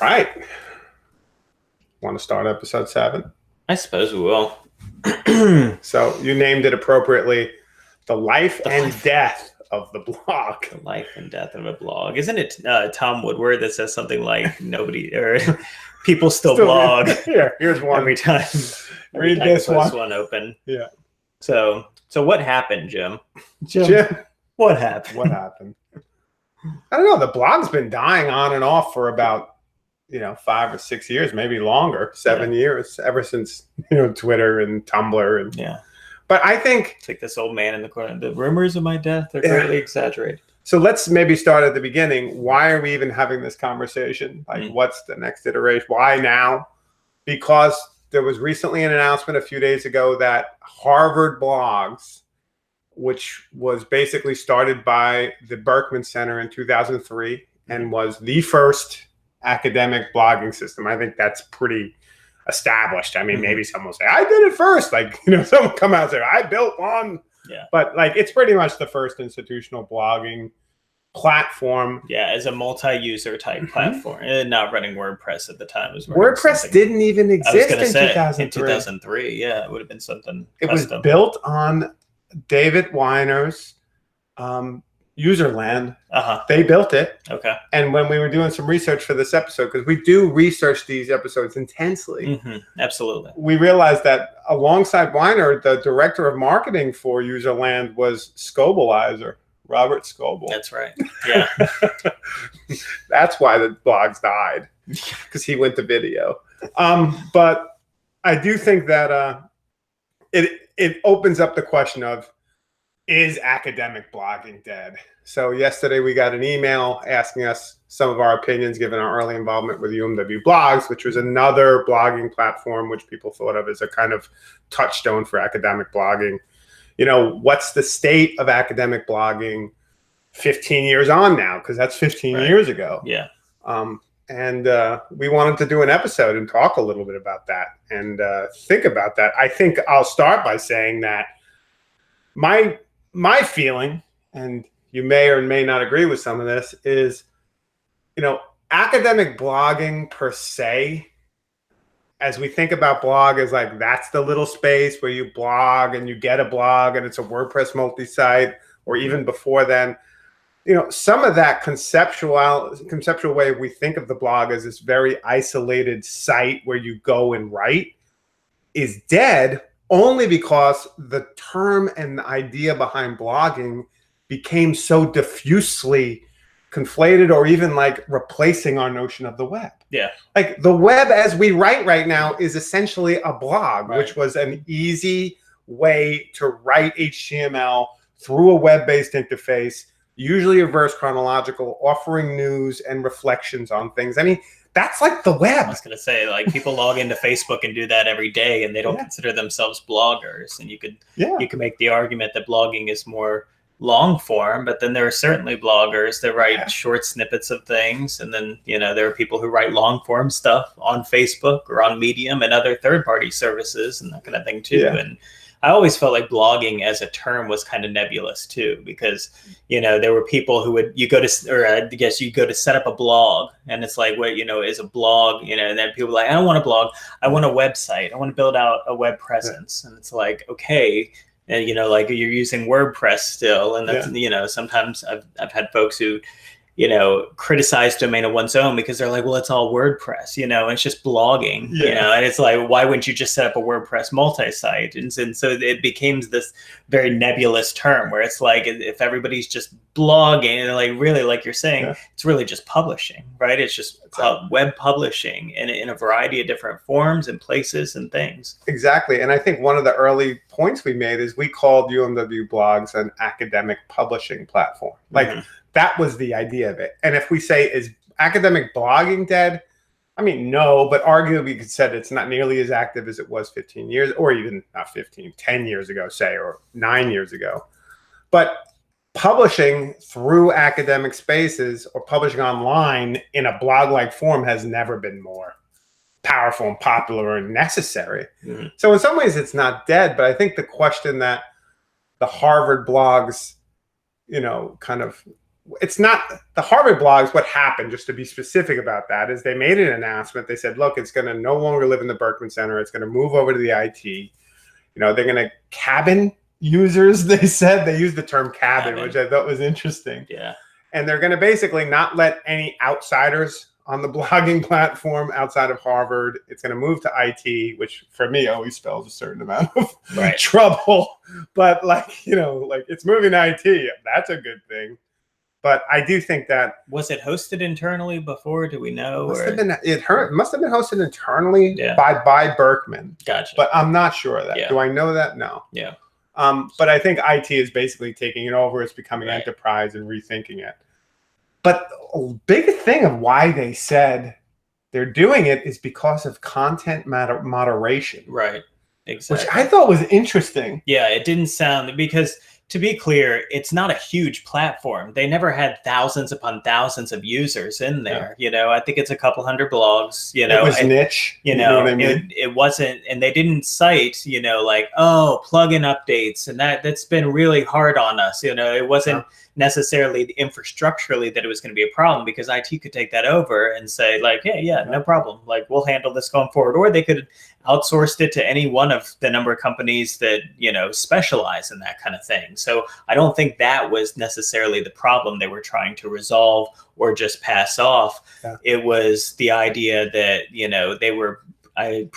right. Want to start episode 7? I suppose we will. So you named it appropriately, The Life and Death of the Blog. The life and death of a blog. Isn't it Tom Woodward that says something like nobody or people still blog? Here's one. Every time. Read this one open. Yeah. So what happened, Jim? Jim, what happened? What happened? I don't know. The blog's been dying on and off for about 5 or 6 years, maybe longer, 7 years, ever since Twitter and Tumblr and But I think it's like this old man in the corner. The rumors of my death are greatly exaggerated. So let's maybe start at the beginning. Why are we even having this conversation? Like, what's the next iteration? Why now? Because there was recently an announcement a few days ago that Harvard Blogs, which was basically started by the Berkman Center in 2003 and was the first academic blogging system. I think that's pretty established. I mean, maybe someone will say, I did it first. Like, someone come out and say, I built one. Yeah. But like, it's pretty much the first institutional blogging platform. Yeah, as a multi-user type platform. And not running WordPress at the time. WordPress didn't even exist in 2003. In 2003, yeah, it would have been something It custom. Was built on David Weiner's Userland. They built it. Okay. And when we were doing some research for this episode, because we do research these episodes intensely, absolutely, we realized that alongside Weiner, the director of marketing for Userland was Scobelizer, Robert Scoble. That's right. Yeah. That's why the blogs died, because he went to video. But I do think that it opens up the question of, is academic blogging dead? So yesterday we got an email asking us some of our opinions given our early involvement with UMW Blogs, which was another blogging platform which people thought of as a kind of touchstone for academic blogging. What's the state of academic blogging 15 years on now? Because that's 15 years ago. Yeah. And we wanted to do an episode and talk a little bit about that and think about that. I think I'll start by saying that my feeling, and you may or may not agree with some of this, is, academic blogging per se, as we think about blog as like, that's the little space where you blog and you get a blog and it's a WordPress multi-site, or even before then, some of that conceptual way we think of the blog as this very isolated site where you go and write is dead, only because the term and the idea behind blogging became so diffusely conflated, or even like replacing our notion of the web. Yeah. Like the web as we write right now is essentially a blog, which was an easy way to write HTML through a web-based interface, usually reverse chronological, offering news and reflections on things. I mean, that's like the web. I was going to say, like, people log into Facebook and do that every day, and they don't consider themselves bloggers. And you could make the argument that blogging is more long form, but then there are certainly bloggers that write short snippets of things. And then, there are people who write long form stuff on Facebook or on Medium and other third-party services and that kind of thing too. Yeah. And I always felt like blogging as a term was kind of nebulous too, because, there were people who would, you go to set up a blog, and it's like, what, is a blog, and then people are like, I don't want a blog. I want a website. I want to build out a web presence. And it's like, okay. And, like you're using WordPress still. And that's, sometimes I've had folks who, criticize domain of one's own because they're like, well, it's all WordPress, it's just blogging, and it's like, why wouldn't you just set up a WordPress multi-site? And so it becomes this very nebulous term where it's like, if everybody's just blogging, and like, really, like you're saying, it's really just publishing, right? It's just web publishing in a variety of different forms and places and things. Exactly. And I think one of the early points we made is we called UMW Blogs an academic publishing platform. Like, that was the idea of it. And if we say, is academic blogging dead? I mean, no, but arguably we could say it's not nearly as active as it was 15 years, or even not 15, 10 years ago, say, or 9 years ago. But publishing through academic spaces or publishing online in a blog-like form has never been more powerful and popular and necessary. So in some ways it's not dead, but I think the question that the Harvard blogs, kind of it's not the Harvard blogs. What happened, just to be specific about that, is they made an announcement. They said, look, it's going to no longer live in the Berkman Center. It's going to move over to the IT. You know, they're going to cabin users. They said they used the term cabin, which I thought was interesting. Yeah. And they're going to basically not let any outsiders on the blogging platform outside of Harvard. It's going to move to IT, which for me always spells a certain amount of trouble. But like, you know, like it's moving to IT. That's a good thing. But I do think that was it hosted internally before? Do we know? Must have been hosted internally by Berkman. Gotcha. But I'm not sure of that. Do I know that? No. Yeah. But I think IT is basically taking it over. It's becoming enterprise and rethinking it. But a big thing of why they said they're doing it is because of content moderation. Right. Exactly. Which I thought was interesting. Yeah, it didn't sound, because to be clear, it's not a huge platform. They never had thousands upon thousands of users in there. You know, I think it's a couple hundred blogs, you know. It was niche. You know, what I mean? It wasn't, and they didn't cite, you know, like, oh, plugin updates. And that's been really hard on us. You know, it wasn't necessarily infrastructurally that it was going to be a problem, because IT could take that over and say like, hey, no problem. Like, we'll handle this going forward. Or they could outsourced it to any one of the number of companies that, you know, specialize in that kind of thing. So I don't think that was necessarily the problem they were trying to resolve or just pass off. It was the idea that, you know, they were, I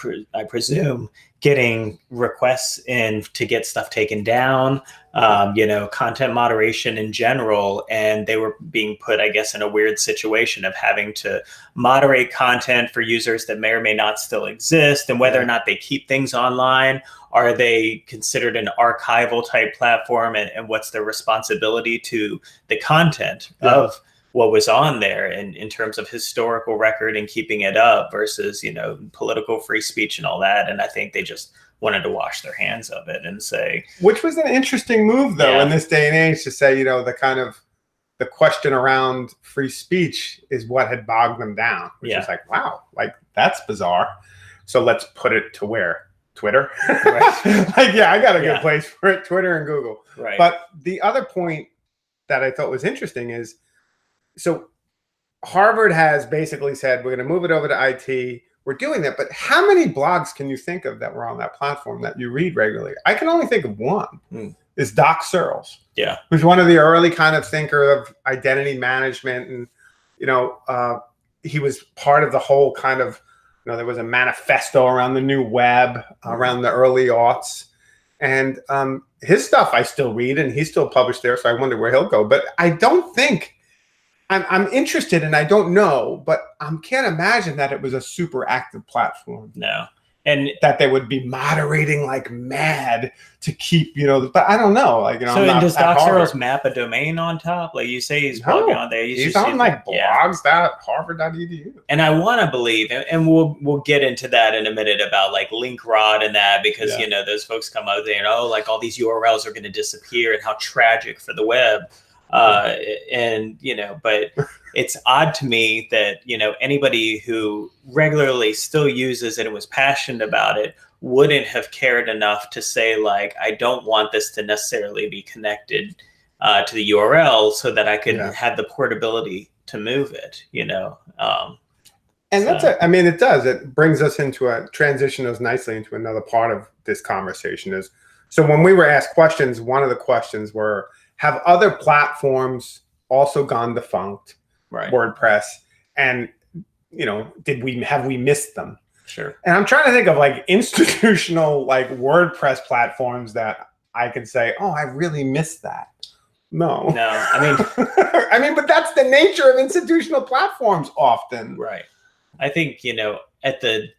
presume, getting requests in to get stuff taken down, you know, content moderation in general. And they were being put, I guess, in a weird situation of having to moderate content for users that may or may not still exist, and whether or not they keep things online. Are they considered an archival type platform, and what's their responsibility to the content of what was on there in terms of historical record and keeping it up versus, you know, political free speech and all that. And I think they just wanted to wash their hands of it and say, which was an interesting move though in this day and age, to say, you know, the question around free speech is what had bogged them down, which is like, wow, like that's bizarre. So let's put it to where? Twitter. Like, I got a good place for it, Twitter and Google. But the other point that I thought was interesting is, so Harvard has basically said, we're going to move it over to IT. We're doing that. But how many blogs can you think of that were on that platform that you read regularly? I can only think of one. Is Doc Searles. Who's one of the early kind of thinker of identity management. And, you know, he was part of the whole kind of, you know, there was a manifesto around the new web around the early aughts. And his stuff I still read, and he's still published there. So I wonder where he'll go. But I don't think, I'm interested, and I don't know, but I can't imagine that it was a super active platform. No. And that they would be moderating like mad to keep, you know, but I don't know. Like, you know, so does Doc Searles map a domain on top? Like you say he's blogging on there. He's on like blogs.harvard.edu. And I want to believe, and we'll get into that in a minute about like link rot and that, because, you know, those folks come out there and, oh, like all these URLs are going to disappear and how tragic for the web. And, you know, but it's odd to me that, you know, anybody who regularly still uses it and was passionate about it wouldn't have cared enough to say, like, I don't want this to necessarily be connected to the URL so that I could have the portability to move it, you know. And that's I mean, it does. It brings us into transition us nicely into another part of this conversation is, so when we were asked questions, one of the questions were, have other platforms also gone defunct? WordPress, and, you know, have we missed them? Sure. And I'm trying to think of like institutional like WordPress platforms that I could say, oh, I really missed that. No, I mean, I mean, but that's the nature of institutional platforms often. Right. I think, you know, at the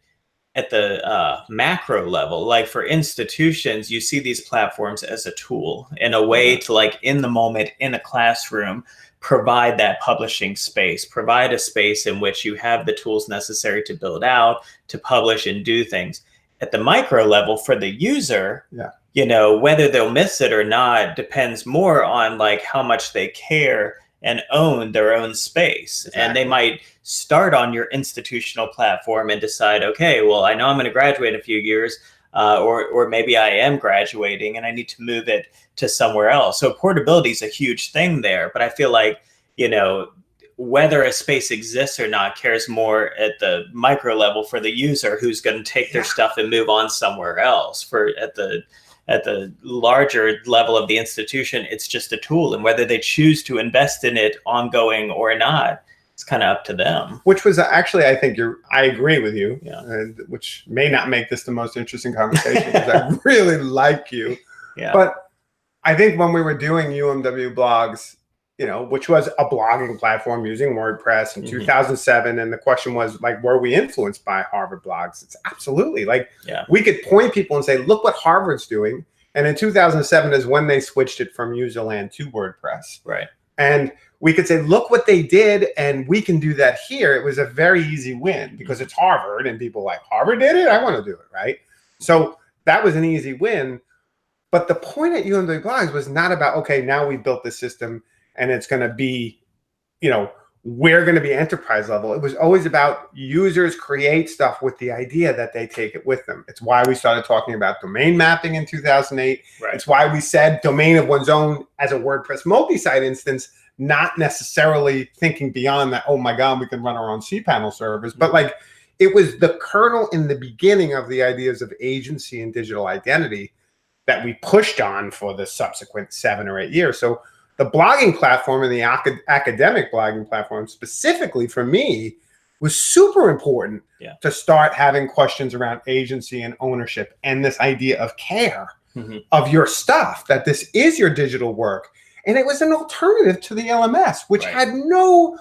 macro level, like for institutions, you see these platforms as a tool in a way to, like, in the moment in a classroom, provide that publishing space, provide a space in which you have the tools necessary to build out, to publish and do things. At the micro level for the user, you know, whether they'll miss it or not depends more on like how much they care and own their own space. And they might start on your institutional platform and decide, okay, well, I know I'm going to graduate in a few years, or maybe I am graduating and I need to move it to somewhere else. So portability is a huge thing there, but I feel like you know, whether a space exists or not cares more at the micro level for the user who's going to take their stuff and move on somewhere else. For at the larger level of the institution, it's just a tool, and whether they choose to invest in it ongoing or not, it's kind of up to them. Which was actually, I think I agree with you, Yeah. Which may not make this the most interesting conversation because I really like you. Yeah. But I think when we were doing UMW blogs, you know, which was a blogging platform using WordPress in 2007, and the question was like, were we influenced by Harvard blogs? It's absolutely like we could point people and say, look what Harvard's doing. And in 2007 is when they switched it from Userland to WordPress. Right. And we could say, look what they did, and we can do that here. It was a very easy win because it's Harvard, and people like, Harvard did it? I want to do it, right? So that was an easy win. But the point at UMW blogs was not about, okay, now we built this system, and it's going to be, you know, we're going to be enterprise level. It was always about users create stuff with the idea that they take it with them. It's why we started talking about domain mapping in 2008. Right. It's why we said domain of one's own as a WordPress multi-site instance, not necessarily thinking beyond that, oh my God, we can run our own cPanel servers. But like, it was the kernel in the beginning of the ideas of agency and digital identity that we pushed on for the subsequent 7 or 8 years. So the blogging platform and the academic blogging platform specifically for me was super important to start having questions around agency and ownership and this idea of care of your stuff, that this is your digital work. And it was an alternative to the LMS, which had no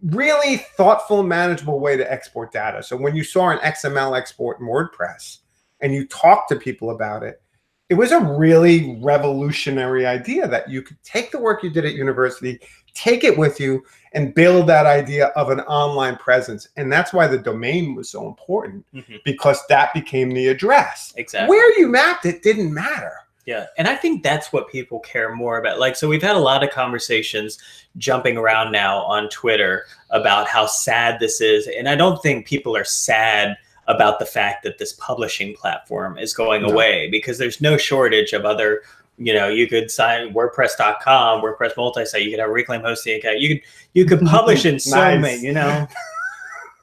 really thoughtful, manageable way to export data. So when you saw an XML export in WordPress and you talked to people about it, it was a really revolutionary idea that you could take the work you did at university, take it with you, and build that idea of an online presence. And that's why the domain was so important, because that became the address. Exactly. Where you mapped it didn't matter. Yeah. And I think that's what people care more about. Like, so we've had a lot of conversations jumping around now on Twitter about how sad this is. And I don't think people are sad about the fact that this publishing platform is going away, because there's no shortage of other, you know, you could sign WordPress.com, WordPress multisite, you could have a reclaim hosting account. You could publish in so many, you know,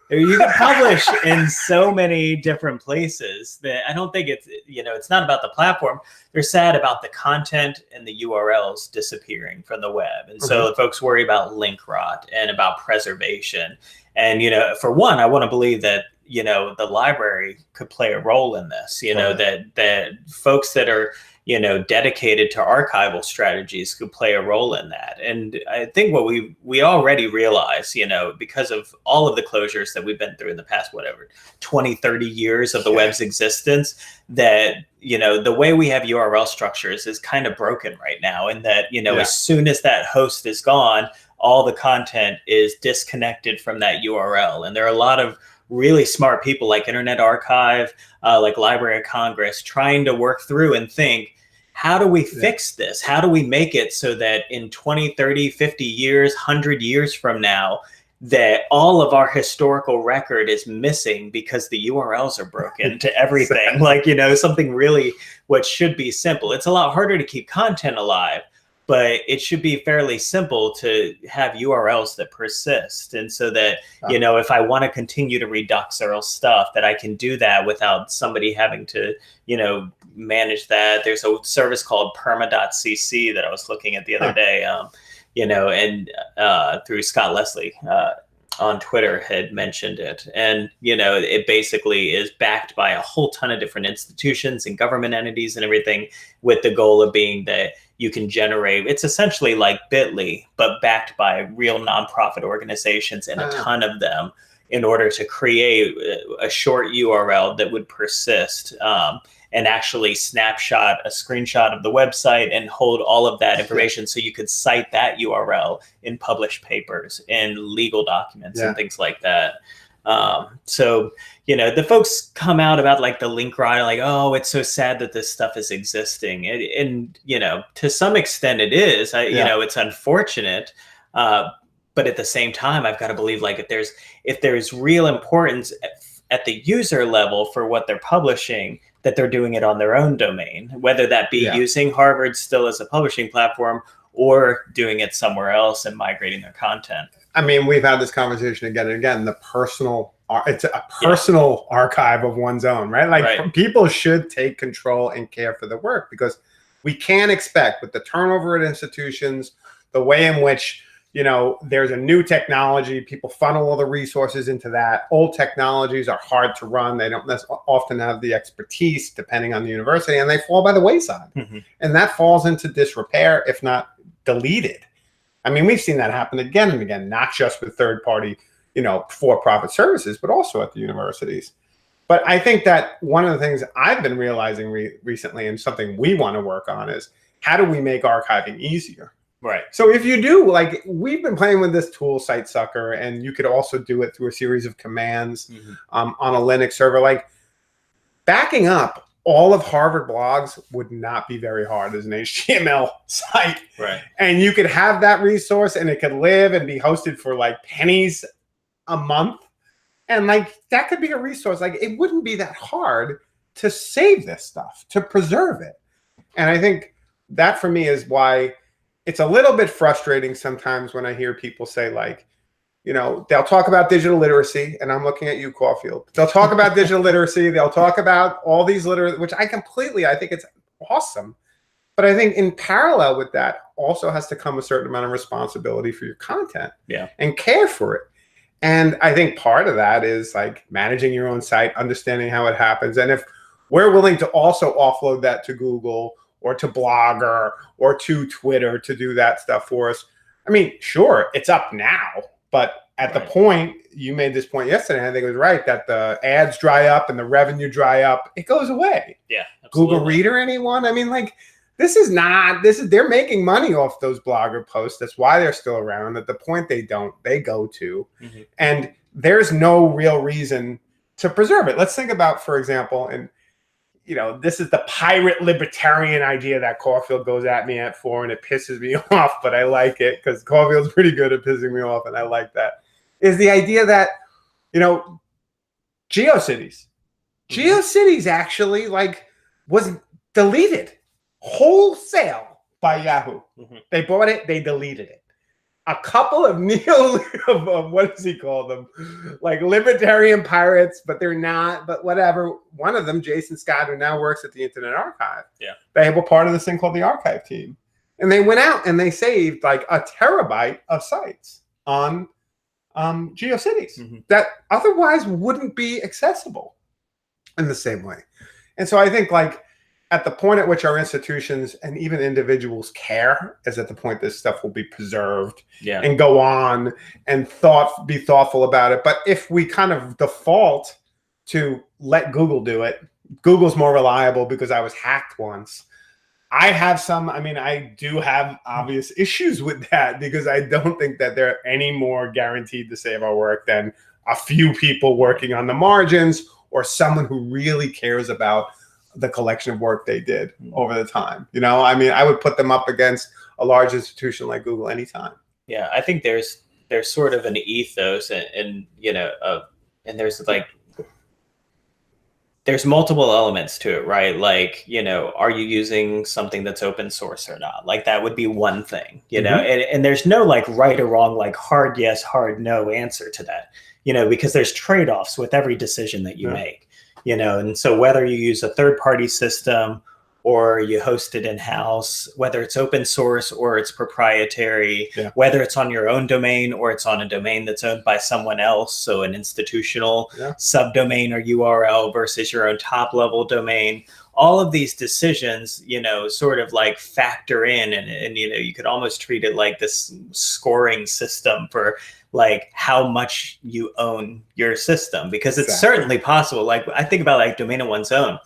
you can publish in so many different places that I don't think it's, you know, it's not about the platform. They're sad about the content and the URLs disappearing from the web. And so folks worry about link rot and about preservation. And, you know, for one, I want to believe that, you know, the library could play a role in this, you know, that folks that are, you know, dedicated to archival strategies could play a role in that. And I think what we already realize, you know, because of all of the closures that we've been through in the past, whatever, 20, 30 years of the web's existence, that, you know, the way we have URL structures is kind of broken right now. And that, you know, as soon as that host is gone, all the content is disconnected from that URL. And there are a lot of really smart people like Internet Archive, like Library of Congress, trying to work through and think, how do we fix this? How do we make it so that in 20, 30, 50 years, 100 years from now, that all of our historical record is missing because the URLs are broken to everything? Like, you know, something really what should be simple. It's a lot harder to keep content alive, but it should be fairly simple to have URLs that persist. And so that, you know, if I want to continue to redux or stuff, that I can do that without somebody having to, you know, manage that. There's a service called perma.cc that I was looking at the other day, you know, and through Scott Leslie on Twitter had mentioned it. And, you know, it basically is backed by a whole ton of different institutions and government entities and everything, with the goal of being that you can generate, it's essentially like Bitly, but backed by real nonprofit organizations and a ton of them, in order to create a short URL that would persist and actually snapshot a screenshot of the website and hold all of that information, so you could cite that URL in published papers and legal documents and things like that. So, you know, the folks come out about like the link rot, like, oh, it's so sad that this stuff is existing. And you know, to some extent it is, you know, it's unfortunate. But at the same time, I've got to believe, like, if there's real importance at the user level for what they're publishing, that they're doing it on their own domain, whether that be using Harvard still as a publishing platform, or doing it somewhere else and migrating their content. I mean, we've had this conversation again and again, it's a personal archive of one's own, right? Like people should take control and care for the work, because we can't expect, with the turnover at institutions, the way in which, there's a new technology, people funnel all the resources into that. Old technologies are hard to run. They don't often have the expertise, depending on the university, and they fall by the wayside. And that falls into disrepair, if not deleted. I mean, we've seen that happen again and again, not just with third-party, for-profit services, but also at the universities. But I think that one of the things I've been realizing recently, and something we want to work on, is how do we make archiving easier? Right. So if you do, like, we've been playing with this tool, SiteSucker, and you could also do it through a series of commands on a Linux server. Like, backing up all of Harvard blogs would not be very hard as an HTML site. Right. And you could have that resource, and it could live and be hosted for like pennies a month. And like, that could be a resource. Like, it wouldn't be that hard to save this stuff, to preserve it. And I think that, for me, is why it's a little bit frustrating sometimes when I hear people say, like, they'll talk about digital literacy, and I'm looking at you, Caulfield. They'll talk about digital literacy. They'll talk about all these which I think it's awesome. But I think in parallel with that also has to come a certain amount of responsibility for your content and care for it. And I think part of that is like managing your own site, understanding how it happens. And if we're willing to also offload that to Google or to Blogger or to Twitter to do that stuff for us, I mean, sure, it's up now. But at the point, you made this point yesterday, and I think it was right, that the ads dry up and the revenue dry up, it goes away. Yeah, absolutely. Google Reader, anyone? I mean, like, they're making money off those Blogger posts. That's why they're still around. At the point they go to. And there's no real reason to preserve it. Let's think about, for example, and this is the pirate libertarian idea that Caulfield goes at me for, and it pisses me off, but I like it because Caulfield's pretty good at pissing me off, and I like that, is the idea that, GeoCities. GeoCities actually, like, was deleted wholesale by Yahoo. They bought it, they deleted it. A couple of what does he call them? Like libertarian pirates, but they're not, but whatever. One of them, Jason Scott, who now works at the Internet Archive. They were part of this thing called the archive team. And they went out and they saved like a terabyte of sites on GeoCities that otherwise wouldn't be accessible in the same way. And so I think, like, at the point at which our institutions and even individuals care is at the point this stuff will be preserved and go on and be thoughtful about it. But if we kind of default to let Google do it, Google's more reliable because I was hacked once. I do have obvious issues with that, because I don't think that they're any more guaranteed to save our work than a few people working on the margins or someone who really cares about the collection of work they did over the time. I would put them up against a large institution like Google anytime. Yeah, I think there's sort of an ethos and there's like, there's multiple elements to it, right? Like, are you using something that's open source or not? Like, that would be one thing, and there's no like right or wrong, like hard yes, hard no answer to that, because there's trade-offs with every decision that you make. And so whether you use a third-party system or you host it in-house, whether it's open source or it's proprietary, whether it's on your own domain or it's on a domain that's owned by someone else, so an institutional subdomain or URL versus your own top-level domain, all of these decisions, sort of like factor in, and you could almost treat it like this scoring system for like how much you own your system, because it's certainly possible. Like, I think about like domain of one's own.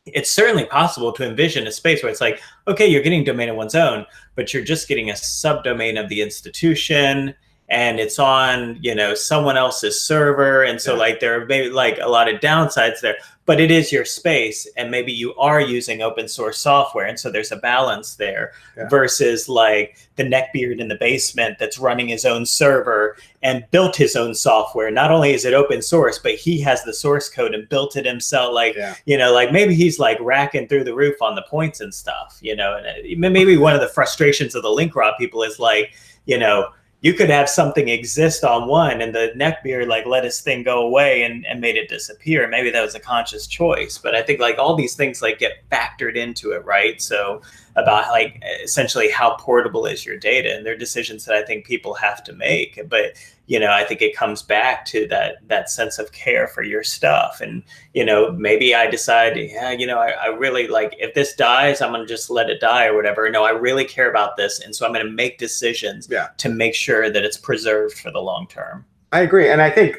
It's certainly possible to envision a space where it's like, okay, you're getting domain of one's own, but you're just getting a subdomain of the institution, and it's on, you know, someone else's server. And so like there are maybe like a lot of downsides there, but it is your space, and maybe you are using open source software. And so there's a balance there versus like the neckbeard in the basement that's running his own server and built his own software. Not only is it open source, but he has the source code and built it himself. Like, you know, like maybe he's like racking through the roof on the points and stuff, you know, and maybe one of the frustrations of the link rot people is like, you know, you could have something exist on one and the neckbeard like let his thing go away and made it disappear. Maybe that was a conscious choice, but I think like all these things like get factored into it, right? So about like essentially how portable is your data, and they're decisions that I think people have to make. But you know, I think it comes back to that sense of care for your stuff. And you know, maybe I decide, yeah, you know, I really like, if this dies, I'm gonna just let it die or whatever. No, I really care about this, and so I'm gonna make decisions to make sure that it's preserved for the long term. I agree, and I think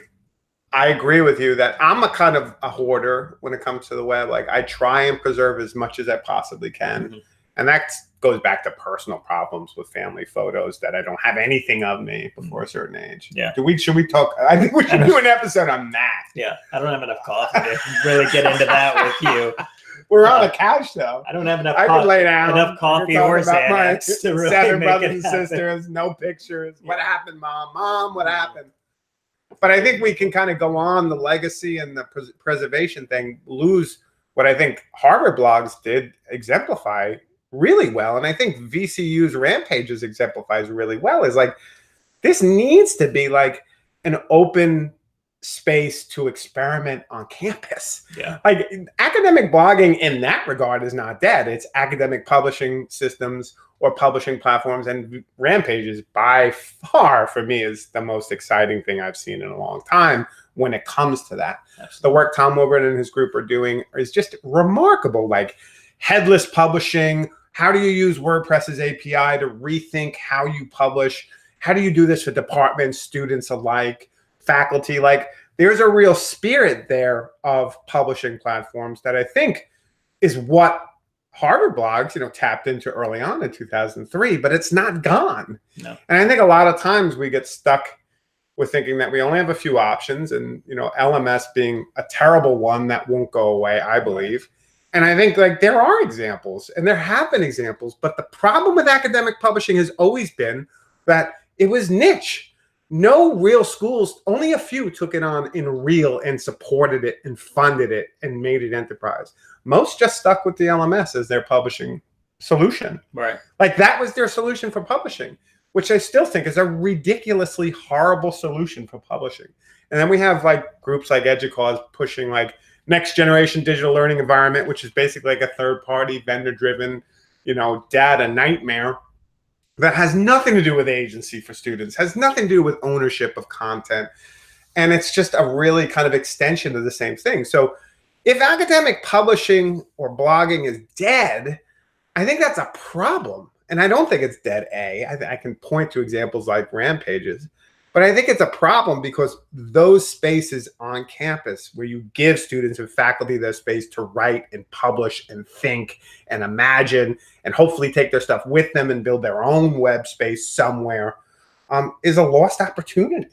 I agree with you that I'm a kind of a hoarder when it comes to the web. Like I try and preserve as much as I possibly can. And that goes back to personal problems with family photos that I don't have anything of me before a certain age. Should we talk? I think we should do an episode on that. I don't have enough coffee to really get into that with you. We're on the couch though. I don't have enough. I can lay down. Enough coffee or Xanax to really 7 make brothers it and happen. sisters, no pictures. What happened, Mom? Mom, what happened? But I think we can kind of go on the legacy and the preservation thing, lose what I think Harvard blogs did exemplify really well. And I think VCU's Rampages exemplifies really well, is like, this needs to be like an open space to experiment on campus. Like academic blogging in that regard is not dead. It's academic publishing systems or publishing platforms, and Rampages by far for me is the most exciting thing I've seen in a long time when it comes to that. The work Tom Wilburn and his group are doing is just remarkable. Like headless publishing, how do you use WordPress's API to rethink how you publish? How do you do this for departments, students alike, faculty? Like there's a real spirit there of publishing platforms that I think is what Harvard blogs, you know, tapped into early on in 2003, but it's not gone. And I think a lot of times we get stuck with thinking that we only have a few options, and, you know, LMS being a terrible one that won't go away, I believe. And I think like there are examples, and there have been examples, but the problem with academic publishing has always been that it was niche. No real schools, only a few took it on in real and supported it and funded it and made it enterprise. Most just stuck with the LMS as their publishing solution. Like that was their solution for publishing, which I still think is a ridiculously horrible solution for publishing. And then we have like groups like EDUCAUSE pushing like next generation digital learning environment, which is basically like a third-party vendor-driven, you know, data nightmare that has nothing to do with agency for students, has nothing to do with ownership of content. And it's just a really kind of extension of the same thing. So if academic publishing or blogging is dead, I think that's a problem. And I don't think it's dead, I can point to examples like Rampages, but I think it's a problem because those spaces on campus where you give students and faculty their space to write and publish and think and imagine and hopefully take their stuff with them and build their own web space somewhere is a lost opportunity.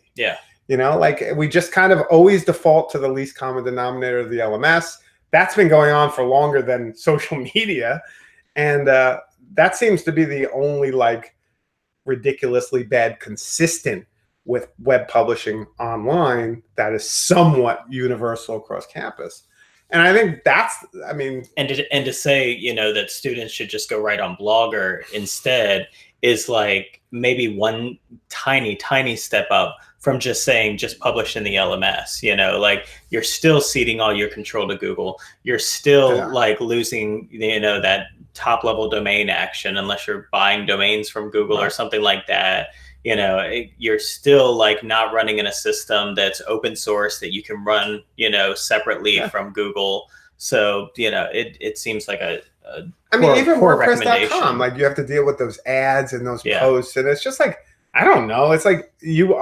You know, like we just kind of always default to the least common denominator of the LMS. That's been going on for longer than social media. And that seems to be the only like ridiculously bad consistent with web publishing online that is somewhat universal across campus. And I think that's, I mean. And to say, you know, that students should just go right on Blogger instead is like maybe one tiny step up from just saying just publish in the LMS. You know, like you're still ceding all your control to Google. You're still like losing, you know, that top level domain action unless you're buying domains from Google or something like that. You know, you're still like not running in a system that's open source that you can run, you know, separately from Google. So, you know, it seems like a I mean, even WordPress.com, like you have to deal with those ads and those posts, and it's just like, I don't know. It's like you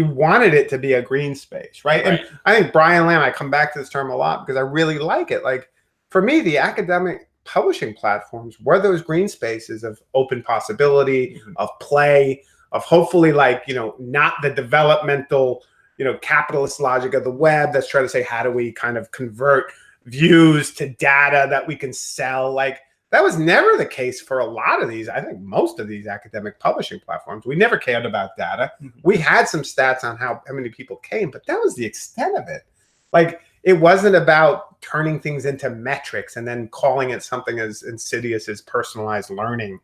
wanted it to be a green space, right? And I think Brian Lamb, I come back to this term a lot because I really like it. Like for me, the academic publishing platforms were those green spaces of open possibility, of play, of hopefully like, not the developmental, capitalist logic of the web that's trying to say, how do we kind of convert views to data that we can sell? Like, that was never the case for a lot of these. I think most of these academic publishing platforms, we never cared about data. We had some stats on how many people came, but that was the extent of it. Like, it wasn't about turning things into metrics and then calling it something as insidious as personalized learning,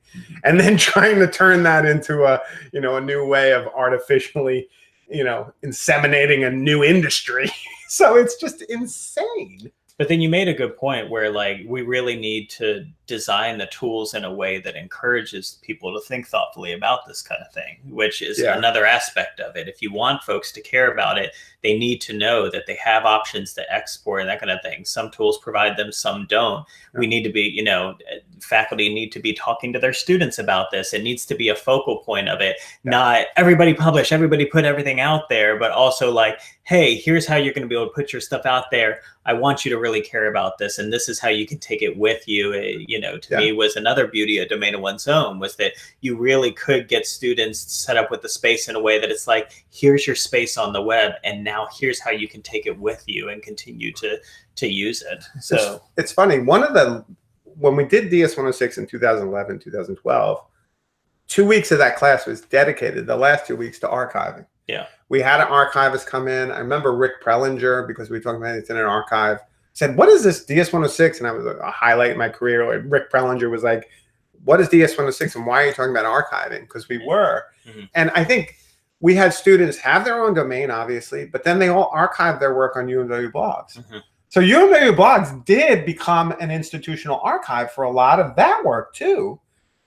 and then trying to turn that into a new way of artificially, inseminating a new industry. So it's just insane. But then you made a good point where like we really need to design the tools in a way that encourages people to think thoughtfully about this kind of thing, which is another aspect of it. If you want folks to care about it, they need to know that they have options to export and that kind of thing. Some tools provide them, some don't. We need to be, faculty need to be talking to their students about this. It needs to be a focal point of it. Not everybody publish, everybody put everything out there, but also like, hey, here's how you're going to be able to put your stuff out there. I want you to really care about this, and this is how you can take it with you. To me was another beauty of Domain of One's Own, was that you really could get students set up with the space in a way that it's like, here's your space on the web, and now here's how you can take it with you and continue to use it. So it's funny. When we did DS-106 in 2011, 2012, 2 weeks of that class was dedicated, the last 2 weeks, to archiving. Yeah. We had an archivist come in. I remember Rick Prellinger, because we talked about it's in an archive, said, what is this DS-106? And I was a highlight in my career. Like, Rick Prellinger was like, what is DS-106 and why are you talking about archiving? Because we were. And I think we had students have their own domain, obviously, but then they all archived their work on UMW blogs. So UMW blogs did become an institutional archive for a lot of that work too.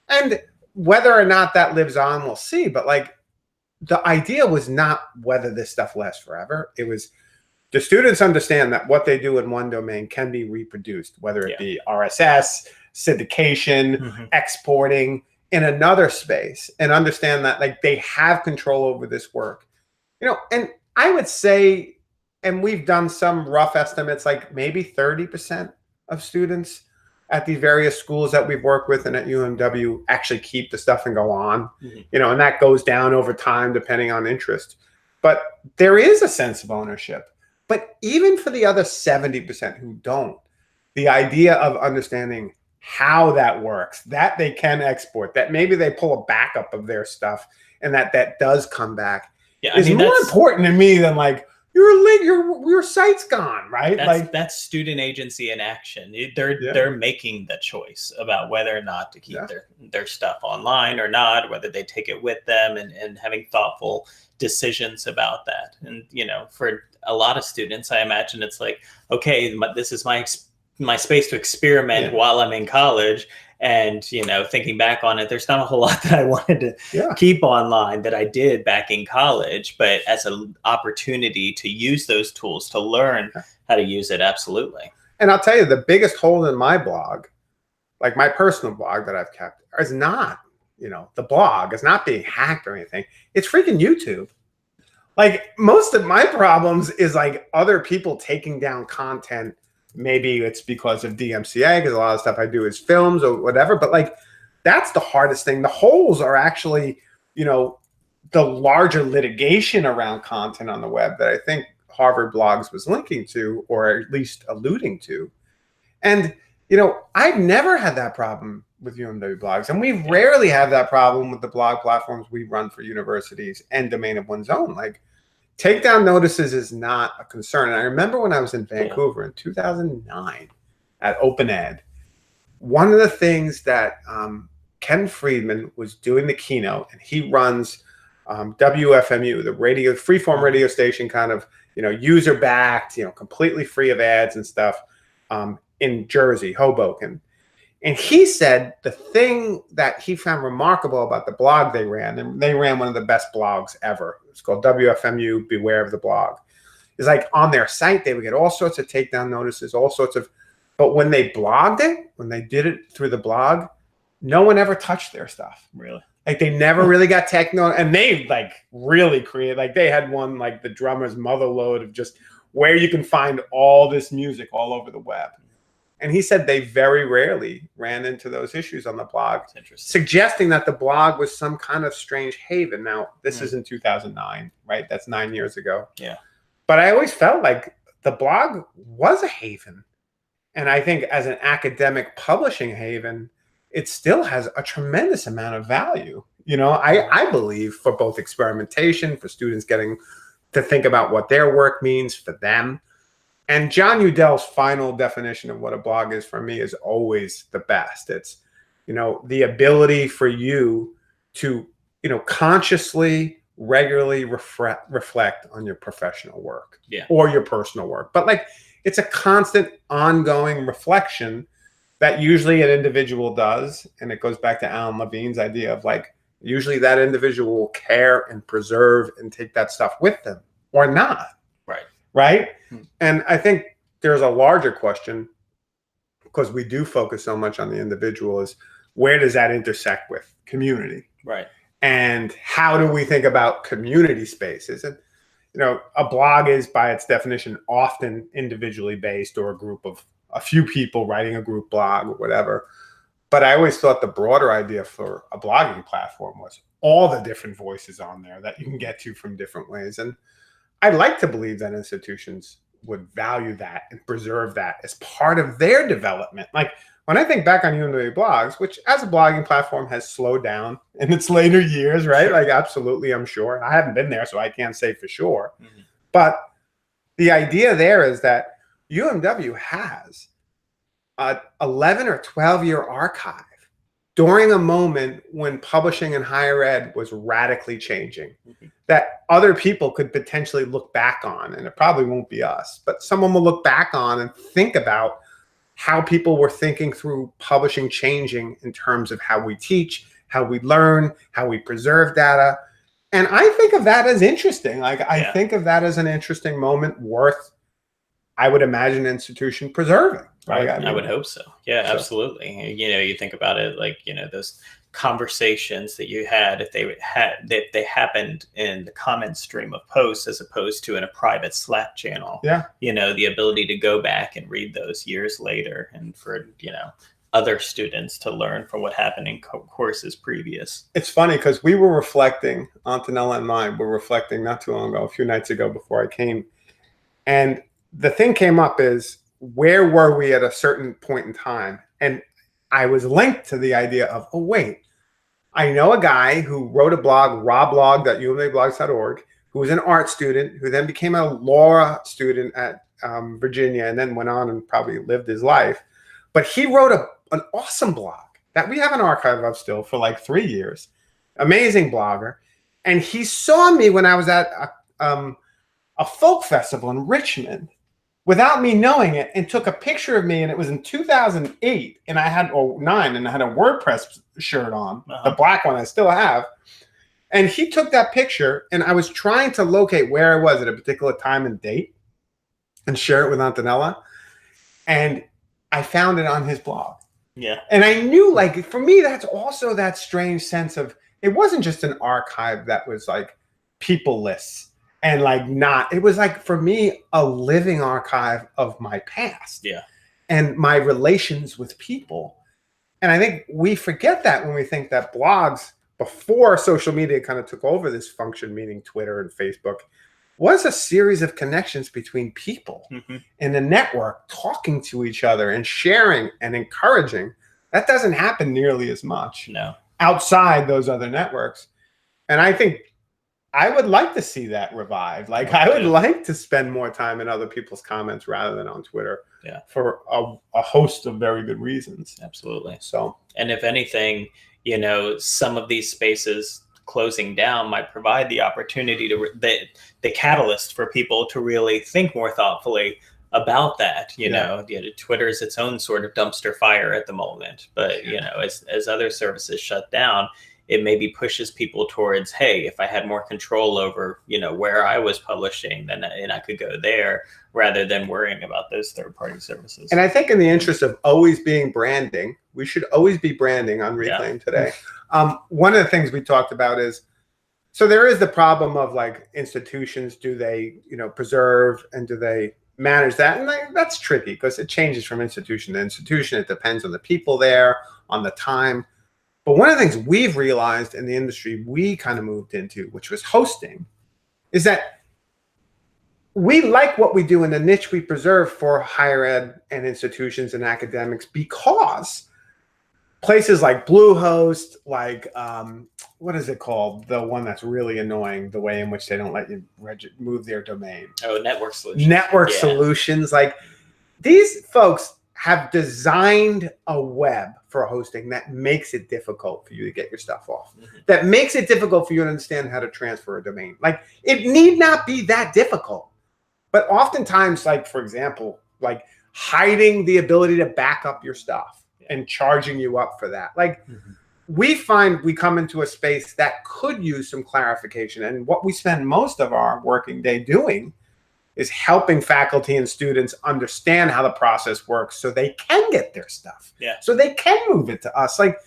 And whether or not that lives on, we'll see. But like, the idea was not whether this stuff lasts forever. It was, the students understand that what they do in one domain can be reproduced, whether it be RSS, syndication, exporting in another space, and understand that like they have control over this work. And I would say, and we've done some rough estimates, like maybe 30% of students at these various schools that we've worked with and at UMW actually keep the stuff and go on, and that goes down over time depending on interest. But there is a sense of ownership. But even for the other 70% who don't, the idea of understanding how that works, that they can export, that maybe they pull a backup of their stuff and that does come back, is more important to me than like, your site's gone, right? That's student agency in action. They're making the choice about whether or not to keep their stuff online or not, whether they take it with them, and having thoughtful decisions about that. And for a lot of students, I imagine it's like, okay, this is my space to experiment while I'm in college. And, thinking back on it, there's not a whole lot that I wanted to keep online that I did back in college, but as an opportunity to use those tools to learn how to use it, absolutely. And I'll tell you, the biggest hole in my blog, like my personal blog that I've kept, is not, the blog is not being hacked or anything. It's freaking YouTube. Like, most of my problems is like other people taking down content. Maybe it's because of DMCA, because a lot of stuff I do is films or whatever, but like, that's the hardest thing. The holes are actually, the larger litigation around content on the web that I think Harvard Blogs was linking to, or at least alluding to. And, I've never had that problem with UMW blogs, and we rarely have that problem with the blog platforms we run for universities and Domain of One's Own. Like, takedown notices is not a concern. And I remember when I was in Vancouver in 2009 at OpenEd, one of the things that Ken Friedman was doing the keynote, and he runs WFMU, the radio, freeform radio station, kind of, user backed, completely free of ads and stuff, in Jersey, Hoboken. And he said the thing that he found remarkable about the blog they ran, and they ran one of the best blogs ever. It's called WFMU, Beware of the Blog. Is like on their site, they would get all sorts of takedown notices, all sorts of, but when they blogged it, when they did it through the blog, no one ever touched their stuff. Really? Like, they never really got techno, and they like really created, like they had one, like the drummer's mother lode of just where you can find all this music all over the web. And he said they very rarely ran into those issues on the blog, Interesting. suggesting that the blog was some kind of strange haven. Now, this is in 2009, right? That's 9 years ago. Yeah. But I always felt like the blog was a haven. And I think as an academic publishing haven, it still has a tremendous amount of value. You know, I believe for both experimentation, for students getting to think about what their work means for them. And John Udell's final definition of what a blog is for me is always the best. It's, you know, the ability for you to, you know, consciously, regularly reflect on your professional work or your personal work. But like, it's a constant ongoing reflection that usually an individual does. And it goes back to Alan Levine's idea of like, usually that individual will care and preserve and take that stuff with them or not. Right. And I think there's a larger question, because we do focus so much on the individual, is where does that intersect with community? Right. And how do we think about community spaces? And, you know, a blog is by its definition often individually based, or a group of a few people writing a group blog or whatever. But I always thought the broader idea for a blogging platform was all the different voices on there that you can get to from different ways. And I'd like to believe that institutions would value that and preserve that as part of their development. Like when I think back on UNW blogs, which as a blogging platform has slowed down in its later years, right? Sure. Like absolutely, I'm sure. I haven't been there, so I can't say for sure. But the idea there is that UMW has an 11 or 12-year archive during a moment when publishing in higher ed was radically changing, that other people could potentially look back on, and it probably won't be us, but someone will look back on and think about how people were thinking through publishing changing in terms of how we teach, how we learn, how we preserve data. And I think of that as interesting. Like I think of that as an interesting moment worth, I would imagine, an institution preserving. Right. I would hope so. Yeah, absolutely. You know, you think about it like, you know, those conversations that you had, if they happened in the comment stream of posts as opposed to in a private Slack channel. Yeah. You know, the ability to go back and read those years later, and for, you know, other students to learn from what happened in courses previous. It's funny because we were reflecting, Antonella and I were reflecting not too long ago, a few nights ago before I came. And the thing came up is, where were we at a certain point in time? And I was linked to the idea of, oh, wait, I know a guy who wrote a blog, rablog.umablogs.org, who was an art student, who then became a law student at Virginia, and then went on and probably lived his life. But he wrote an awesome blog that we have an archive of still for like 3 years. Amazing blogger. And he saw me when I was at a folk festival in Richmond, without me knowing it, and took a picture of me. And it was in 2008, and I had, or 9, and I had a WordPress shirt on, the black one I still have. And he took that picture, and I was trying to locate where I was at a particular time and date and share it with Antonella. And I found it on his blog. Yeah. And I knew, like, for me, that's also that strange sense of, it wasn't just an archive that was like people lists. And like not, it was like, for me, a living archive of my past. Yeah. And my relations with people. And I think we forget that when we think that blogs, before social media kind of took over this function, meaning Twitter and Facebook, was a series of connections between people in a network, talking to each other and sharing and encouraging. That doesn't happen nearly as much outside those other networks. And I think I would like to see that revived. Like, I would like to spend more time in other people's comments rather than on Twitter for a host of very good reasons. Absolutely. So, and if anything, you know, some of these spaces closing down might provide the opportunity to the catalyst for people to really think more thoughtfully about that. You know, Twitter is its own sort of dumpster fire at the moment, but you know, as other services shut down, it maybe pushes people towards, hey, if I had more control over, you know, where I was publishing, then I could go there rather than worrying about those third-party services. And I think in the interest of always being branding, we should always be branding on Reclaim Today. One of the things we talked about is, so there is the problem of like institutions, do they, you know, preserve and do they manage that. And that's tricky because it changes from institution to institution. It depends on the people there, on the time. But one of the things we've realized in the industry we kind of moved into, which was hosting, is that we like what we do in the niche we preserve for higher ed and institutions and academics, because places like Bluehost, like what is it called? The one that's really annoying, the way in which they don't let you move their domain. Oh, Network Solutions. Network Solutions. Like, these folks have designed a web for hosting that makes it difficult for you to get your stuff off. That makes it difficult for you to understand how to transfer a domain. Like, it need not be that difficult. But oftentimes, like, for example, like hiding the ability to back up your stuff and charging you up for that. Like, we find we come into a space that could use some clarification. And what we spend most of our working day doing is helping faculty and students understand how the process works so they can get their stuff. So they can move it to us. Like,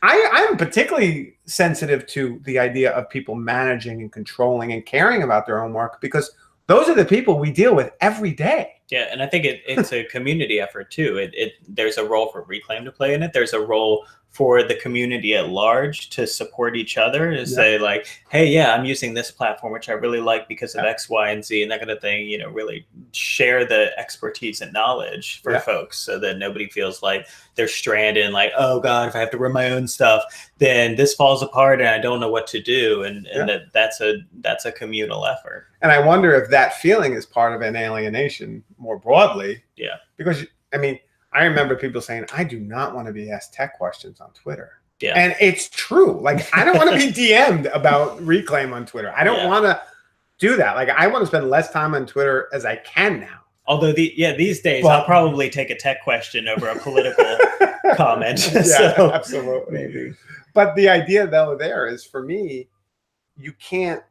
I'm particularly sensitive to the idea of people managing and controlling and caring about their own work, because those are the people we deal with every day. Yeah, and I think it's a community effort too. There's a role for Reclaim to play in it. There's a role for the community at large to support each other and say like, hey, yeah, I'm using this platform, which I really like because of X, Y, and Z and that kind of thing, you know, really share the expertise and knowledge for folks so that nobody feels like they're stranded and like, oh God, if I have to run my own stuff, then this falls apart and I don't know what to do. And that's a communal effort. And I wonder if that feeling is part of an alienation more broadly. Yeah. Because, I mean, I remember people saying, I do not want to be asked tech questions on Twitter. Yeah. And it's true. Like, I don't want to be DM'd about Reclaim on Twitter. I don't want to do that. Like, I want to spend less time on Twitter as I can now. Although these days I'll probably take a tech question over a political comment. Yeah, absolutely. Maybe. But the idea though there is, for me, you can't,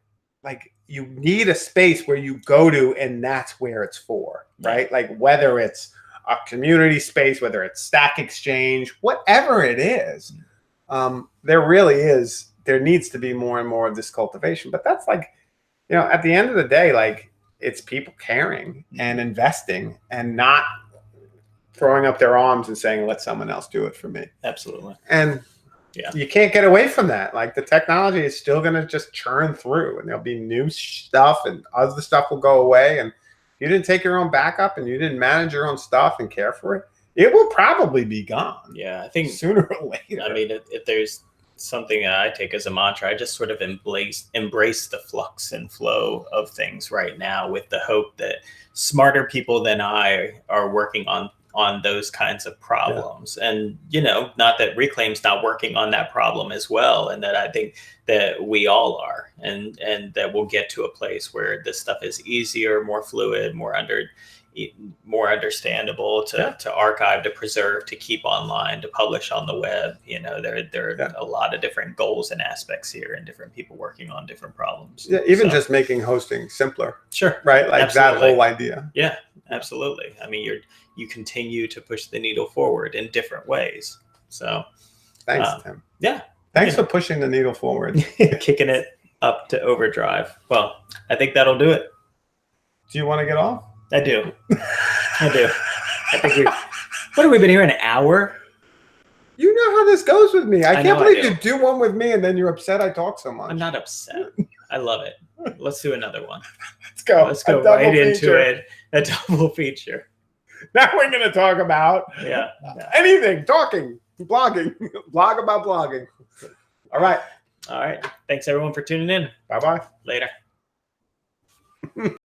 like, you need a space where you go to and that's where it's for, right? Like, whether it's a community space, whether it's Stack Exchange, whatever it is, there needs to be more and more of this cultivation. But that's like, you know, at the end of the day, like, it's people caring and investing and not throwing up their arms and saying, let someone else do it for me. Absolutely. And you can't get away from that. Like, the technology is still going to just churn through, and there'll be new stuff and other stuff will go away. And you didn't take your own backup and you didn't manage your own stuff and care for it, it will probably be gone. Yeah, I think sooner or later. I mean, if there's something that I take as a mantra, I just sort of embrace the flux and flow of things right now, with the hope that smarter people than I are working on those kinds of problems. And, you know, not that Reclaim's not working on that problem as well. And that I think that we all are, and that we'll get to a place where this stuff is easier, more fluid, more understandable to archive, to preserve, to keep online, to publish on the web. You know, there are a lot of different goals and aspects here, and different people working on different problems. Yeah, even just making hosting simpler. Sure. Right? Like, that whole idea. Yeah, absolutely. I mean, you continue to push the needle forward in different ways. So thanks, Tim. Yeah. Thanks for pushing the needle forward. Kicking it up to overdrive. Well, I think that'll do it. Do you want to get off? I do. I think what have we been here, an hour? You know how this goes with me. I can't believe you do one with me and then you're upset I talk so much. I'm not upset. I love it. Let's do another one. Let's go. Let's go right into it. A double feature. Now we're going to talk about anything, talking, blogging, blog about blogging. All right. Thanks everyone for tuning in. Bye-bye. Later.